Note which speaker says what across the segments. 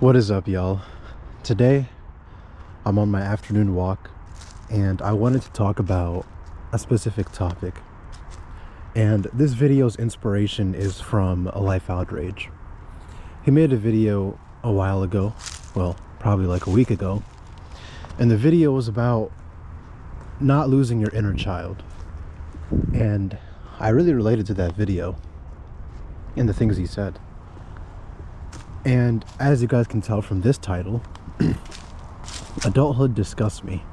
Speaker 1: What is up, y'all? Today, I'm on my afternoon walk, and I wanted to talk about a specific topic. And this video's inspiration is from A Life Outrage. He made a video a while ago, well, probably like a week ago, and the video was about not losing your inner child. And I really related to that video and the things he said. And as you guys can tell from this title, adulthood disgusts me.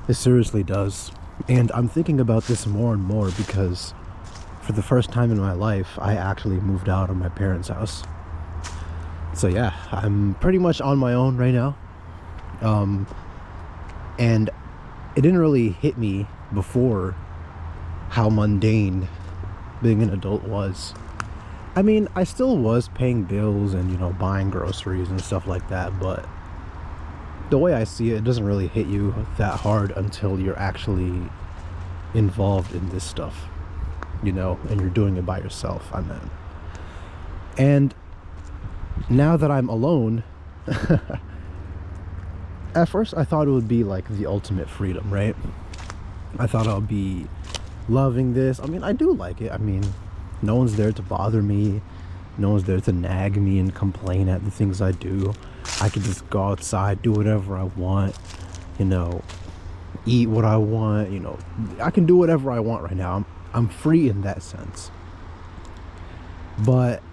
Speaker 1: It seriously does. And I'm thinking about this more and more because for the first time in my life, I actually moved out of my parents' house. So yeah, I'm pretty much on my own right now. And it didn't really hit me before how mundane being an adult was. I mean, I still was paying bills and, buying groceries and stuff like that, but the way I see it, it doesn't really hit you that hard until you're actually involved in this stuff, and you're doing it by yourself, I mean. And now that I'm alone, at first I thought it would be like the ultimate freedom, right? I thought I would be loving this. I mean, I do like it. I mean, no one's there to bother me. No one's there to nag me and complain at the things I do. I can just go outside, do whatever I want, eat what I want, I can do whatever I want right now. I'm free in that sense. But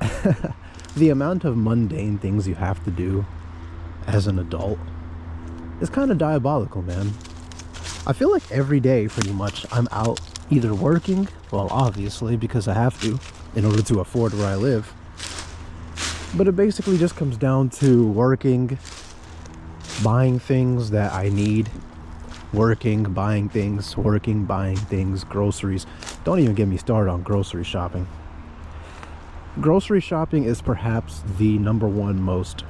Speaker 1: the amount of mundane things you have to do as an adult is kind of diabolical, man. I feel like every day, pretty much, I'm out either working, well, obviously, because I have to, in order to afford where I live. But it basically just comes down to working, buying things that I need, working, buying things, groceries. Don't even get me started on grocery shopping. Grocery shopping is perhaps the number one most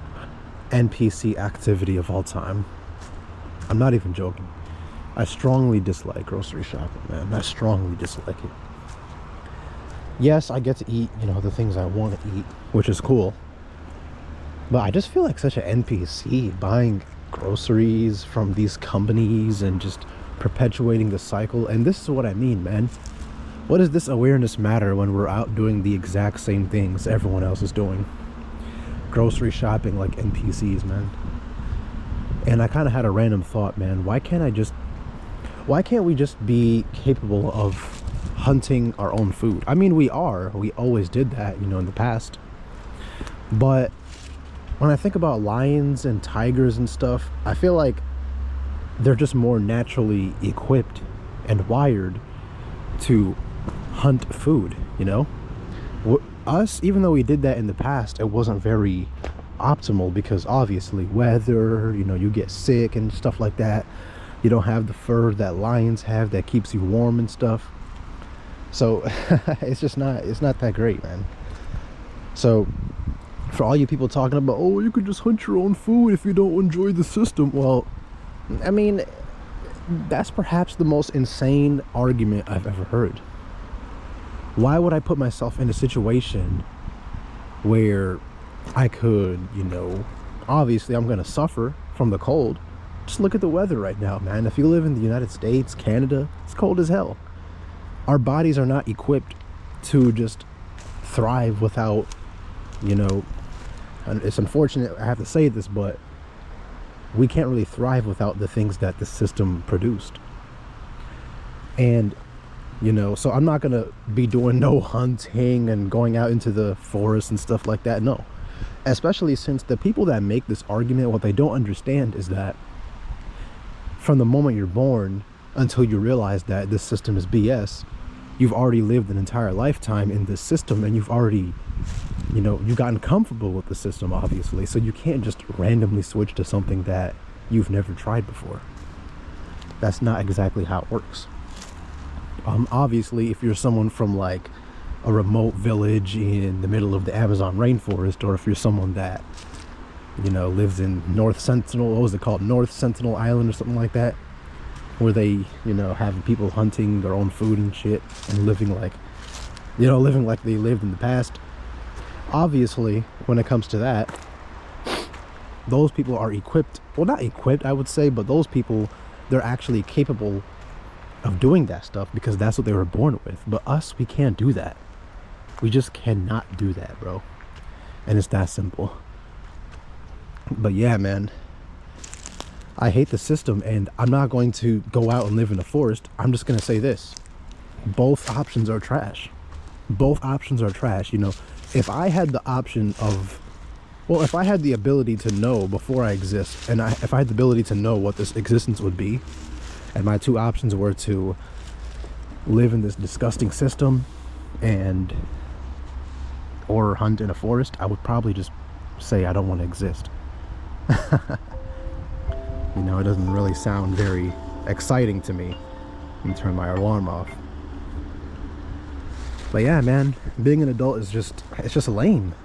Speaker 1: NPC activity of all time. I'm not even joking. I strongly dislike grocery shopping, man. I strongly dislike it. Yes, I get to eat, the things I want to eat, which is cool. But I just feel like such an NPC buying groceries from these companies and just perpetuating the cycle. And this is what I mean, man. What does this awareness matter when we're out doing the exact same things everyone else is doing? Grocery shopping like NPCs, man. And I kind of had a random thought, man. Why can't we just be capable of hunting our own food? I mean, we always did that, in the past. But when I think about lions and tigers and stuff, I feel like they're just more naturally equipped and wired to hunt food, Us, even though we did that in the past, it wasn't very optimal because obviously weather, you get sick and stuff like that. You don't have the fur that lions have that keeps you warm and stuff. So it's not that great, man. So for all you people talking about, oh, you could just hunt your own food if you don't enjoy the system. Well, I mean, that's perhaps the most insane argument I've ever heard. Why would I put myself in a situation where I could, obviously I'm going to suffer from the cold. Just look at the weather right now, man. If you live in the United States, Canada, it's cold as hell. Our bodies are not equipped to just thrive without, and it's unfortunate I have to say this, but we can't really thrive without the things that the system produced. And, so I'm not going to be doing no hunting and going out into the forest and stuff like that. No. Especially since the people that make this argument, what they don't understand is that from the moment you're born until you realize that this system is BS, you've already lived an entire lifetime in this system, and you've already, you've gotten comfortable with the system, obviously. So you can't just randomly switch to something that you've never tried before. That's not exactly how it works. Obviously, if you're someone from like a remote village in the middle of the Amazon rainforest, or if you're someone that, lives in North Sentinel, what was it called? North Sentinel Island or something like that, where they, have people hunting their own food and shit and living like they lived in the past. Obviously, when it comes to that, those people are equipped, well, not equipped, I would say, but those people, they're actually capable of doing that stuff because that's what they were born with. But us, we can't do that. We just cannot do that, bro. And it's that simple. But yeah, man, I hate the system, and I'm not going to go out and live in the forest. I'm just gonna say this: both options are trash. Both options are trash. You know, if I had the option of, well, if I had the ability to know before I exist, and if I had the ability to know what this existence would be, and my two options were to live in this disgusting system and or hunt in a forest, I would probably just say I don't want to exist. You know, it doesn't really sound very exciting to me. Let me turn my alarm off. But yeah, man, being an adult is it's just lame.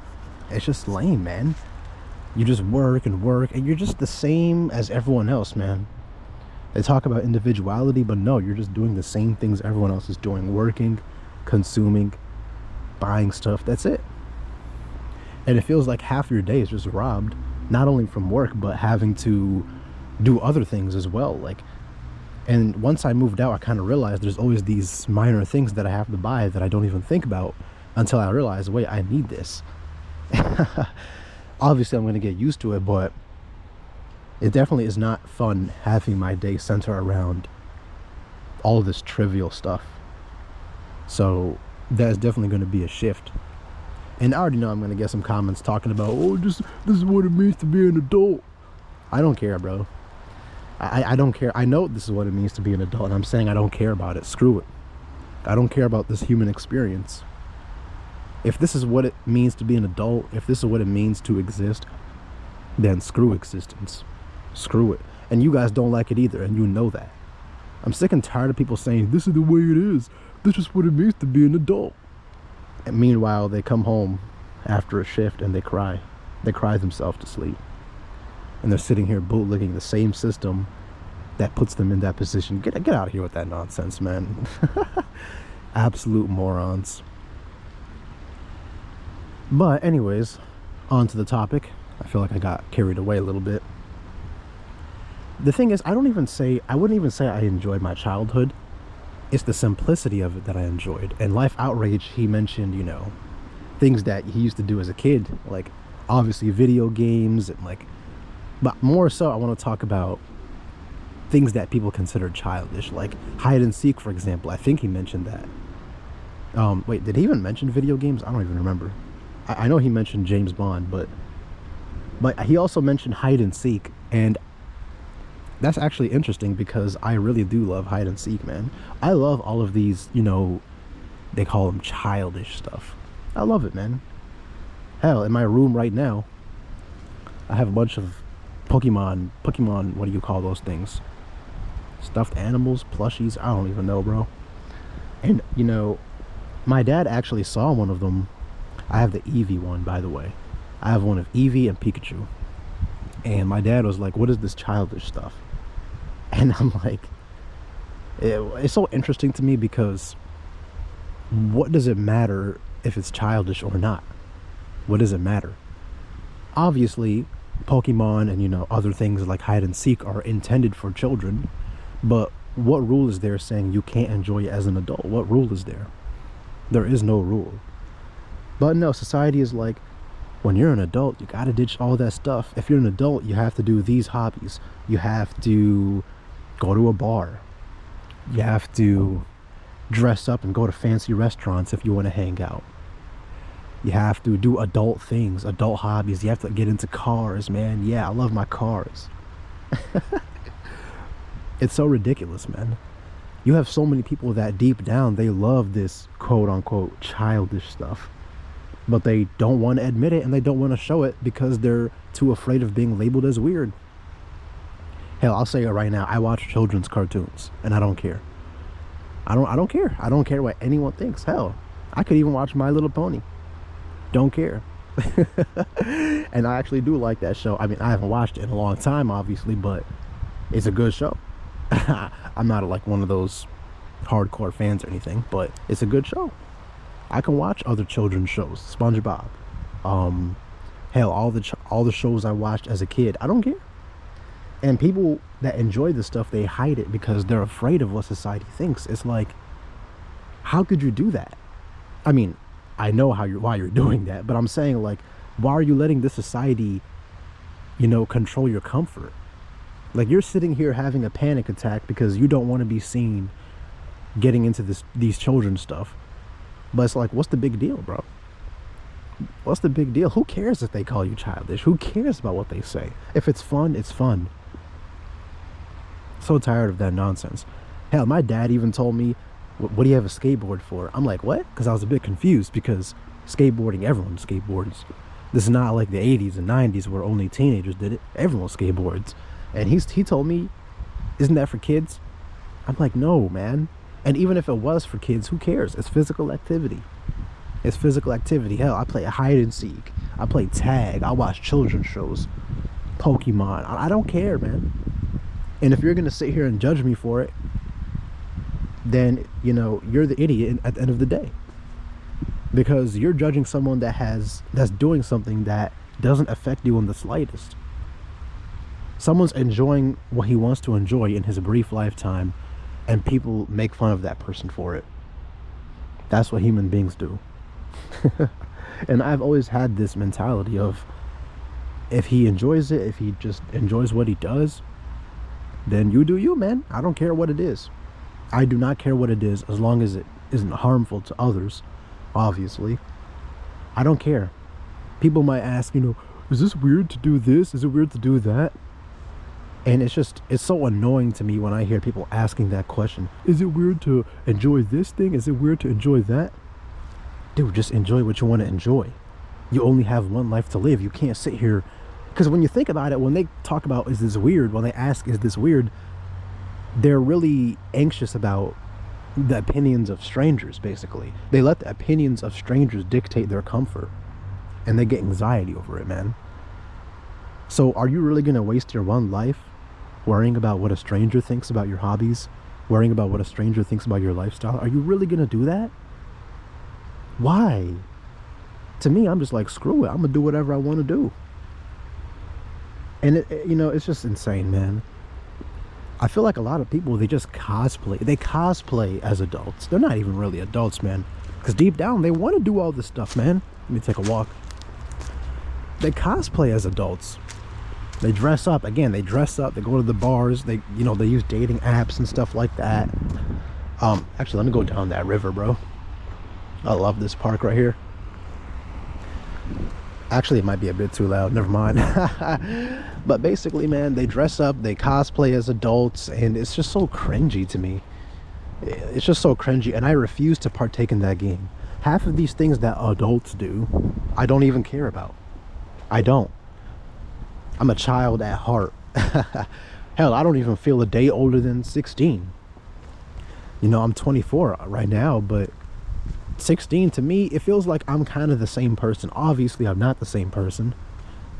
Speaker 1: It's just lame, man. You just work and work, and you're just the same as everyone else, man. They talk about individuality, but no, you're just doing the same things everyone else is doing. Working, consuming, buying stuff, that's it. And it feels like half your day is just robbed, not only from work, but having to do other things as well. Like, and once I moved out, I kind of realized there's always these minor things that I have to buy that I don't even think about until I realize, wait, I need this. Obviously, I'm going to get used to it, but it definitely is not fun having my day center around all this trivial stuff. So that's definitely going to be a shift. And I already know I'm going to get some comments talking about, oh, this is what it means to be an adult. I don't care, bro. I don't care. I know this is what it means to be an adult, and I'm saying I don't care about it. Screw it. I don't care about this human experience. If this is what it means to be an adult, if this is what it means to exist, then screw existence. Screw it. And you guys don't like it either, and you know that. I'm sick and tired of people saying, this is the way it is. This is what it means to be an adult. And meanwhile, they come home after a shift and they cry. They cry themselves to sleep. And they're sitting here bootlegging the same system that puts them in that position. Get out of here with that nonsense, man. Absolute morons. But anyways, on to the topic. I feel like I got carried away a little bit. The thing is, I wouldn't even say I enjoyed my childhood. It's the simplicity of it that I enjoyed. And Life Outrage, he mentioned, you know, things that he used to do as a kid, like obviously video games and like, but more so I want to talk about things that people consider childish, like hide and seek, for example. I think he mentioned that. Wait, did he even mention video games? I don't even remember. I know he mentioned James Bond, but he also mentioned hide and seek, and that's actually interesting because I really do love hide and seek, man. I love all of these, you know, they call them childish stuff. I love it, man. Hell, in my room right now, I have a bunch of Pokemon, what do you call those things? Stuffed animals, plushies, I don't even know, bro. And, you know, my dad actually saw one of them. I have the Eevee one, by the way. I have one of Eevee and Pikachu. And my dad was like, what is this childish stuff? And I'm like, it's so interesting to me because what does it matter if it's childish or not? What does it matter? Obviously, Pokemon and, you know, other things like hide and seek are intended for children, but what rule is there saying you can't enjoy it as an adult? What rule is there? There is no rule. But no, society is like, when you're an adult, you gotta ditch all that stuff. If you're an adult, you have to do these hobbies. You have to go to a bar. You have to dress up and go to fancy restaurants if you want to hang out. You have to do adult things, adult hobbies. You have to get into cars, man. Yeah, I love my cars. It's so ridiculous, man. You have so many people that deep down, they love this quote-unquote childish stuff. But they don't want to admit it and they don't want to show it because they're too afraid of being labeled as weird. Hell, I'll say it right now. I watch children's cartoons and I don't care. I don't care. I don't care what anyone thinks. Hell, I could even watch My Little Pony. Don't care. And I actually do like that show. I mean, I haven't watched it in a long time, obviously, but it's a good show. I'm not like one of those hardcore fans or anything, but it's a good show. I can watch other children's shows. SpongeBob, Hell, all the shows I watched as a kid, I don't care. And people that enjoy this stuff, they hide it because they're afraid of what society thinks. It's like, how could you do that? I mean, I know why you're doing that, but I'm saying, like, why are you letting this society, control your comfort? Like, you're sitting here having a panic attack because you don't want to be seen getting into these children's stuff. But it's like, what's the big deal, bro? What's the big deal? Who cares if they call you childish? Who cares about what they say? If it's fun, it's fun. So tired of that nonsense. Hell, my dad even told me, what do you have a skateboard for? I'm like, what? Because I was a bit confused, because skateboarding, everyone skateboards. This is not like the 80s and 90s where only teenagers did it. Everyone skateboards. And he told me, isn't that for kids? I'm like, no, man. And even if it was for kids, who cares? It's physical activity. It's physical activity. Hell, I play hide and seek. I play tag. I watch children's shows. Pokemon. I don't care, man. And if you're going to sit here and judge me for it, then, you're the idiot at the end of the day. Because you're judging someone that's doing something that doesn't affect you in the slightest. Someone's enjoying what he wants to enjoy in his brief lifetime, and people make fun of that person for it. That's what human beings do. And I've always had this mentality of, if he enjoys it, if he just enjoys what he does, then you do you, man. I don't care what it is. I do not care what it is, as long as it isn't harmful to others, obviously. I don't care. People might ask, is this weird to do this? Is it weird to do that? And it's so annoying to me when I hear people asking that question. Is it weird to enjoy this thing? Is it weird to enjoy that? Dude, just enjoy what you want to enjoy. You only have one life to live. You can't sit here. Because when you think about it, when they talk about, is this weird? When they ask, is this weird? They're really anxious about the opinions of strangers, basically. They let the opinions of strangers dictate their comfort. And they get anxiety over it, man. So are you really going to waste your one life worrying about what a stranger thinks about your hobbies? Worrying about what a stranger thinks about your lifestyle? Are you really going to do that? Why? To me, I'm just like, screw it. I'm going to do whatever I want to do. And, it's just insane, man. I feel like a lot of people, they just cosplay. They cosplay as adults. They're not even really adults, man. Because deep down, they want to do all this stuff, man. Let me take a walk. They cosplay as adults. They dress up. Again, they dress up. They go to the bars. They use dating apps and stuff like that. Actually, let me go down that river, bro. I love this park right here. Actually, it might be a bit too loud. Never mind. But basically, man, they dress up. They cosplay as adults. And it's just so cringy to me. It's just so cringy. And I refuse to partake in that game. Half of these things that adults do, I don't even care about. I don't. I'm a child at heart. Hell, I don't even feel a day older than 16. I'm 24 right now, but 16 to me, it feels like I'm kind of the same person. Obviously, I'm not the same person,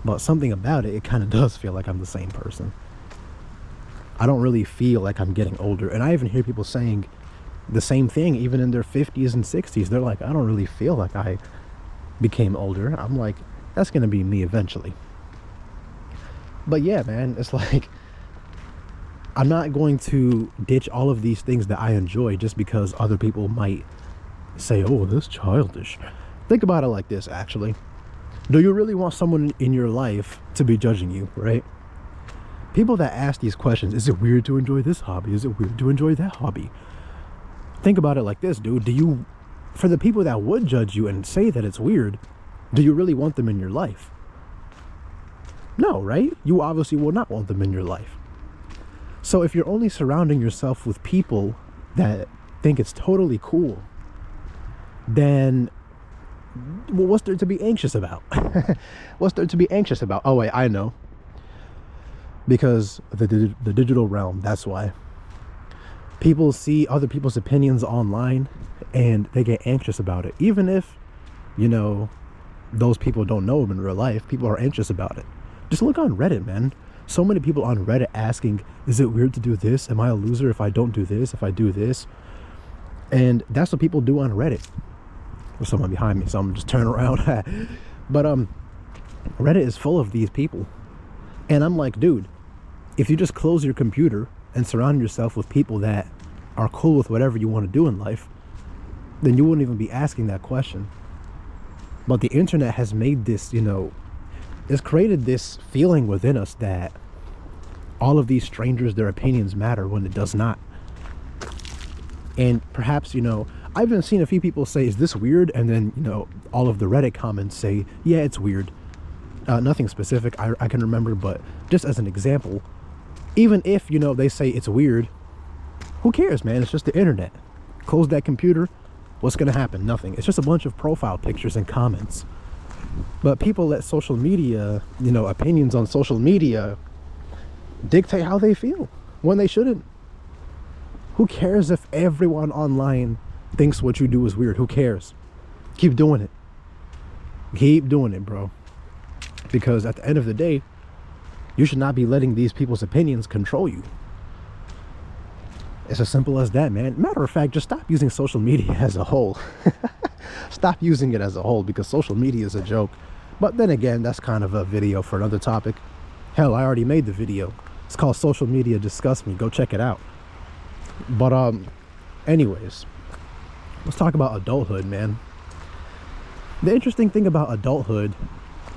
Speaker 1: but something about it kind of does feel like I'm the same person. I don't really feel like I'm getting older. And I even hear people saying the same thing, even in their 50s and 60s. They're like, I don't really feel like I became older. I'm like, that's going to be me eventually. But yeah, man, it's like, I'm not going to ditch all of these things that I enjoy just because other people might say, oh, that's childish. Think about it like this, actually. Do you really want someone in your life to be judging you, right? People that ask these questions, is it weird to enjoy this hobby? Is it weird to enjoy that hobby? Think about it like this, dude. For the people that would judge you and say that it's weird, do you really want them in your life? No, right? You obviously will not want them in your life. So if you're only surrounding yourself with people that think it's totally cool, then what's there to be anxious about? What's there to be anxious about? Oh, wait, I know. Because the digital realm, that's why. People see other people's opinions online and they get anxious about it. Even if, those people don't know them in real life, people are anxious about it. Just look on Reddit, man. So many people on Reddit asking, is it weird to do this? Am I a loser if I don't do this, if I do this? And that's what people do on Reddit. There's someone behind me, so I'm just turning around. But Reddit is full of these people. And I'm like, dude, if you just close your computer and surround yourself with people that are cool with whatever you want to do in life, then you wouldn't even be asking that question. But the internet has made this, it's created this feeling within us that all of these strangers, their opinions matter when it does not. And perhaps, I've even seen a few people say, is this weird? And then, all of the Reddit comments say, yeah, it's weird. Nothing specific I can remember, but just as an example, even if, they say it's weird, who cares, man? It's just the internet. Close that computer. What's going to happen? Nothing. It's just a bunch of profile pictures and comments. But people let social media, opinions on social media dictate how they feel when they shouldn't. Who cares if everyone online thinks what you do is weird? Who cares? Keep doing it. Keep doing it, bro. Because at the end of the day, you should not be letting these people's opinions control you. It's as simple as that, man. Matter of fact, just stop using social media as a whole. Stop using it as a whole, because social media is a joke. But then again, that's kind of a video for another topic. Hell, I already made the video. It's called Social Media Disgust Me. Go check it out. But anyways, let's talk about adulthood, man. The interesting thing about adulthood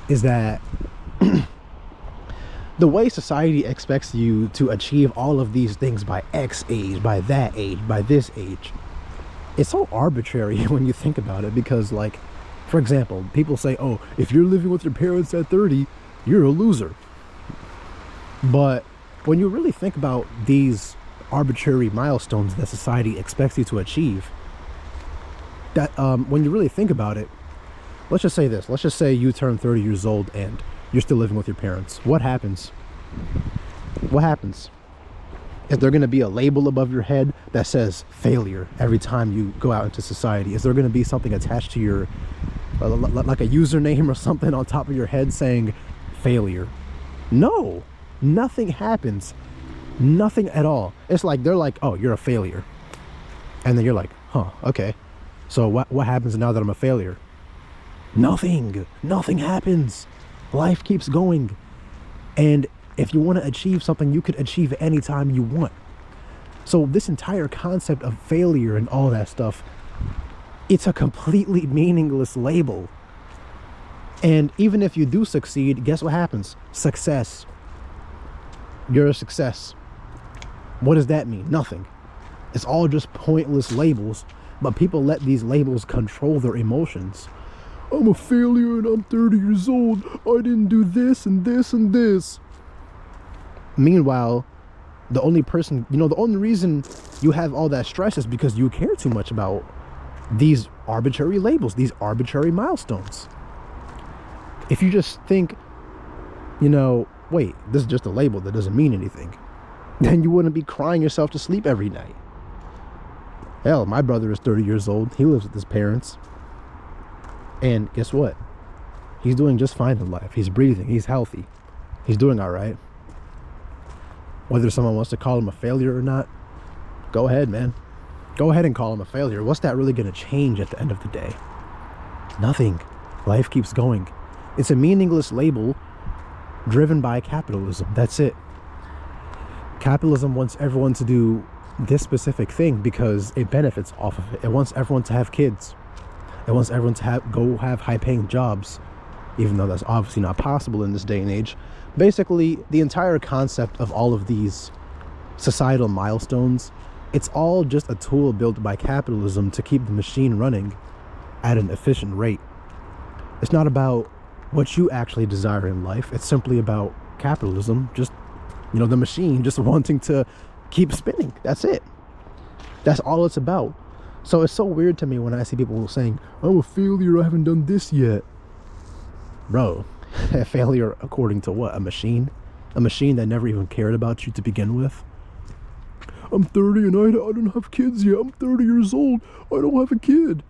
Speaker 1: is that the way society expects you to achieve all of these things by X age, by that age, by this age, it's so arbitrary when you think about it. Because, like, for example, people say, oh, if you're living with your parents at 30, you're a loser. But when you really think about these arbitrary milestones that society expects you to achieve, that when you really think about it, let's just say this. Let's just say you turn 30 years old and you're still living with your parents. What happens? What happens? Is there going to be a label above your head that says failure every time you go out into society? Is there going to be something attached to your, like a username or something on top of your head saying failure? No, nothing happens. Nothing at all. It's like, they're like, oh, you're a failure. And then you're like, huh, okay. So what happens now that I'm a failure? Nothing happens. Life keeps going. And if you want to achieve something, you could achieve it anytime you want. So this entire concept of failure and all that stuff, it's a completely meaningless label. And even if you do succeed, guess what happens? Success. You're a success. What does that mean? Nothing. It's all just pointless labels, but people let these labels control their emotions. I'm a failure and I'm 30 years old. I didn't do this and this and this. Meanwhile, the only reason you have all that stress is because you care too much about these arbitrary labels, these arbitrary milestones. If you just think, wait, this is just a label that doesn't mean anything, then you wouldn't be crying yourself to sleep every night. Hell, my brother is 30 years old. He lives with his parents. And guess what? He's doing just fine in life. He's breathing. He's healthy. He's doing all right. Whether someone wants to call him a failure or not, go ahead, man. Go ahead and call him a failure. What's that really going to change at the end of the day? Nothing. Life keeps going. It's a meaningless label driven by capitalism. That's it. Capitalism wants everyone to do this specific thing because it benefits off of it. It wants everyone to have kids. It wants everyone to have high-paying jobs, even though that's obviously not possible in this day and age. Basically, the entire concept of all of these societal milestones, it's all just a tool built by capitalism to keep the machine running at an efficient rate. It's not about what you actually desire in life. It's simply about capitalism, just, the machine just wanting to keep spinning. That's it. That's all it's about. So it's so weird to me when I see people saying, I'm a failure, I haven't done this yet. Bro, a failure according to what? A machine? A machine that never even cared about you to begin with? I'm 30 and I don't have kids yet. I'm 30 years old. I don't have a kid.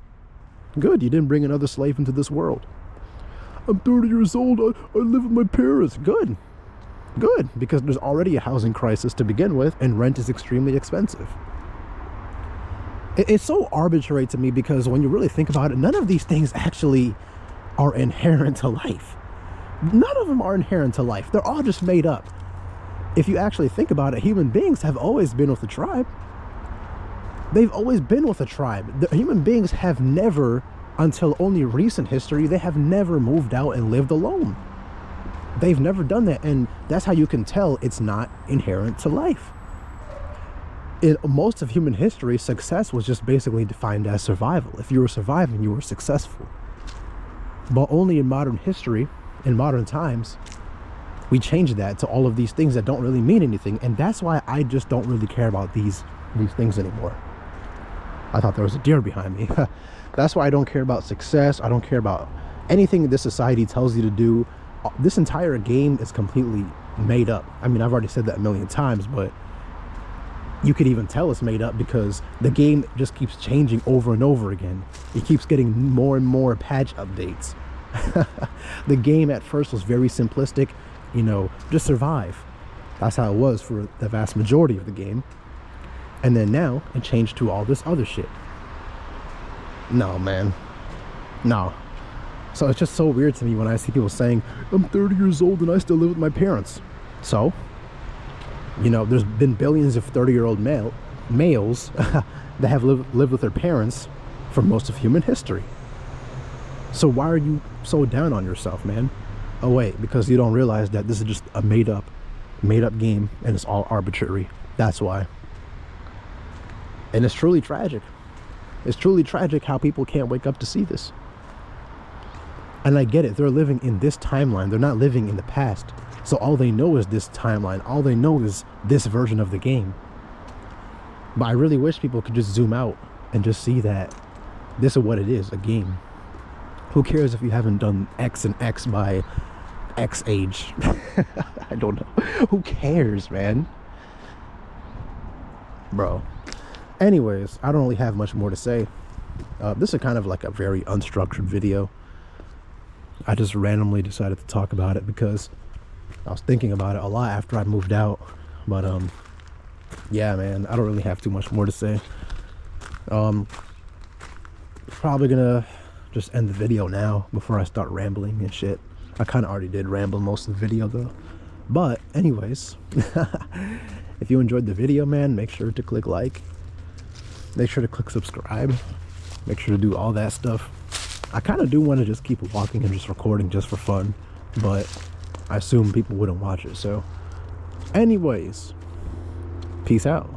Speaker 1: Good, you didn't bring another slave into this world. I'm 30 years old. I live with my parents. Good, because there's already a housing crisis to begin with, and rent is extremely expensive. It's so arbitrary to me because when you really think about it, none of these things actually are inherent to life. None of them are inherent to life. They're all just made up. If you actually think about it, human beings have always been with a tribe. They've always been with a tribe. The human beings have never, until only recent history, they have never moved out and lived alone. They've never done that, and that's how you can tell it's not inherent to life. In most of human history, success was just basically defined as survival. If you were surviving, you were successful. But only in modern history, in modern times, we changed that to all of these things that don't really mean anything, and that's why I just don't really care about these things anymore. I thought there was a deer behind me. That's why I don't care about success. I don't care about anything this society tells you to do. This entire game is completely made up. I mean, I've already said that a million times, but you could even tell it's made up because the game just keeps changing over and over again. It keeps getting more and more patch updates. The game at first was very simplistic, you know, just survive. That's how it was for the vast majority of the game. And then now it changed to all this other shit. No, man. No. So it's just so weird to me when I see people saying, I'm 30 years old and I still live with my parents. So, you know, there's been billions of 30-year-old males that have lived with their parents for most of human history. So why are you so down on yourself, man? Oh wait, because you don't realize that this is just a made up game and it's all arbitrary. That's why. And it's truly tragic. It's truly tragic how people can't wake up to see this. And I get it, they're living in this timeline. They're not living in the past. So all they know is this timeline. All they know is this version of the game. But I really wish people could just zoom out and just see that this is what it is, a game. Who cares if you haven't done X and X by X age? I don't know. Who cares, man? Bro. Anyways, I don't really have much more to say. This is kind of like a very unstructured video. I just randomly decided to talk about it because I was thinking about it a lot after I moved out. But yeah, man, I don't really have too much more to say. Probably gonna just end the video now before I start rambling and shit. I kind of already did ramble most of the video though. But anyways, if you enjoyed the video, man, make sure to click like. Make sure to click subscribe. Make sure to do all that stuff. I kind of do want to just keep walking and just recording just for fun, but I assume people wouldn't watch it. So anyways, peace out.